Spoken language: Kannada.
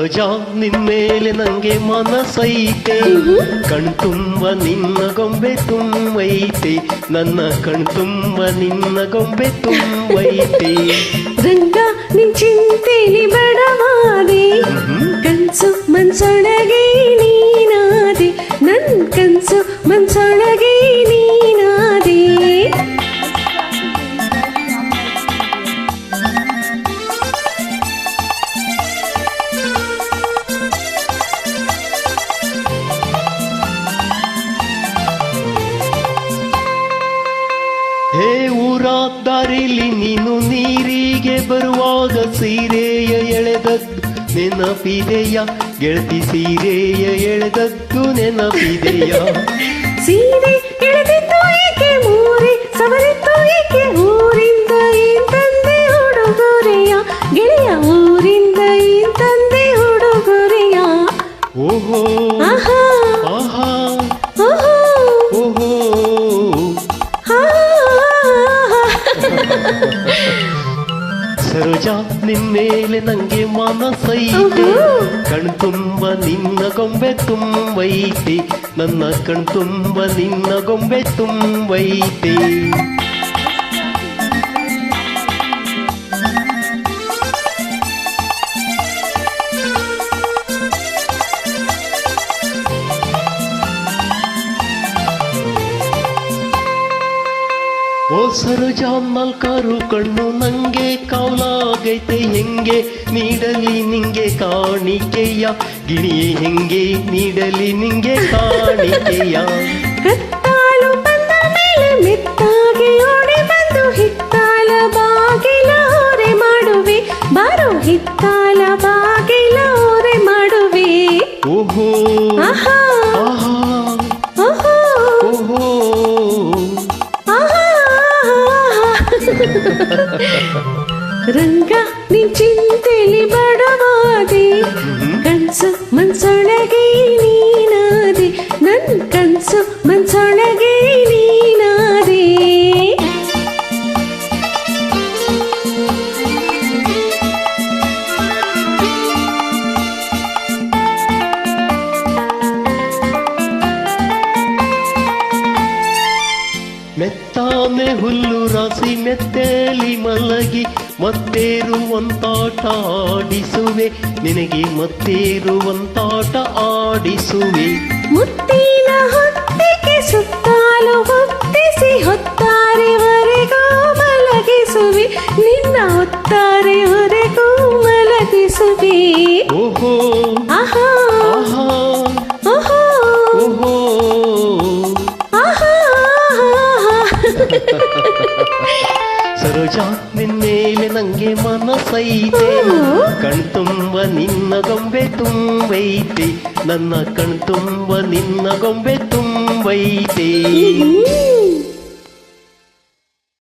ಸರೋಜಾ ನಿನ್ಮೇಲೆ ನಂಗೆ ಮನಸೈತೆ, ಕಣ್ತುಂಬ ನಿನ್ನ ಗೊಂಬೆ ತುಂಬೈತೆ, ನನ್ನ ಕಣ್ತುಂಬ ನಿನ್ನ ಗೊಂಬೆ ತುಂಬೈತೆ. ರಂಗ ನಿನ್ ಚಿಂತೆಲಿ ಬಡವಾದೆ, ಕನ್ಸು ಮನ್ಸೊಳಗೆ ನೀನಾದೆ, ನನ್ ಕನ್ಸು ಮನ್ಸೊಳಗೆ ನೀನಾದೆ. ಹೇ ಊರ ದಾರಿಲಿ ನೀನು ನೀರಿಗೆ ಬರುವಾಗ ಸೀರೆಯ ಎಳೆದದ್ದು ನೆನಪಿದೆಯ ಗೆಳತಿ, ಸೀರೆಯ ಎಳೆದದ್ದು ನೆನಪಿದೆಯ. ಸೀರೆ ಎಳೆದಿತ್ತು ಏಕೆ ಮೂರೆ, ಸವರಿತ್ತು ಏಕೆ ಊರಿಂದ ಏನ್ ತಂದೆ ಹುಡುಗೊರೆಯ, ಗೆಳೆಯ ಊರಿಂದ ಏನ್ ತಂದೆ ಹುಡುಗೊರೆಯ. ಓಹೋ ಆಹಾ ಆಹಾ ಓಹೋ ಓಹೋ. ಸರೋಜಾ ನಿನ್ಮೇಲೆ ನಂಗೆ ಮನಸೈತೆ, ಕಣ್ತುಂಬ ನಿನ್ನ ಗೊಂಬೆ ತುಂಬೈತೆ, ನನ್ನ ಕಣ್ತುಂಬ ನಿನ್ನ ಗೊಂಬೆ ತುಂಬೈತೆ. ಓ ಸರೋಜಾ ನಾಲ್ಕಾರು ಕಣ್ಣು ನಂಗೆ ಕಾವಲಾಗೈತೆ, ಹೆಂಗೆ ನೀಡಲಿ ನಿಂಗೆ ಕಾಣಿಕೆಯ, ಗಿಣಿಯೇ ಹೆಂಗೆ ನೀಡಲಿ ನಿಂಗೆ ಕಾಣಿಕೆಯ. ಕತ್ತಾಲು ಬಂದ ಮೇಲೆ ಮೆತ್ತಾಗಿ ಓಡಿ ಬಂದು ಹಿತ್ತಾಲ ಬಾಗಿಲ ಓರೆ ಮಾಡುವೆ, ಬಾರೋ ಹಿತ್ತಾಲ ಬಾಗಿಲ ಓರೆ ಮಾಡುವೆ. ಓಹೋ ಆಹಾ ಆಹಾ ಓಹೋ ಓಹೋ. ಆಹಾ. ರಂಗ ನಿನ್ ಚಿಂತೆಲಿ ಬಡವಾದೆ, ಕನ್ಸು ಮನ್ಸೊಳಗೆ ನೀನಾದೆ, ನನ್ ಕನ್ಸು ಮನ್ಸೊಳಗೆ ನೀನಾದೆ. ಮೆತ್ತಾನೆ ಹುಲ್ಲು ರಾಸಿ ಮೆತ್ತೇಲಿ ಮಲಗಿ ಮತ್ತೇರುವಂತಾಟ ಆಡಿಸುವೆ, ನಿನಗೆ ಮತ್ತೇರುವಂತಾಟ ಆಡಿಸುವೆ. ಮುತ್ತಿನ ಹೊತ್ತಿಗೆ ಸುತ್ತಾಲು ಹೊತ್ತಿಸಿ ಹೊತ್ತಾರೆವರೆಗೂ ಮಲಗಿಸುವೆ, ನಿನ್ನ ಹೊತ್ತಾರೆವರೆಗೂ ಮಲಗಿಸುವೆ. ಓಹೋ ಆಹಾ ಆಹಾ ಓಹೋ ಓಹೋ. ಆಹಾ. ಸರೋಜಾ ನಿನ್ಮೇಲೆ ನಂಗೆ ಮನಸೈತೆ, ಕಣ್ತುಂಬ ನಿನ್ನ ಗೊಂಬೆ ತುಂಬೈತೆ, ನನ್ನ ಕಣ್ತುಂಬ ನಿನ್ನ ಗೊಂಬೆ ತುಂಬೈತೆ.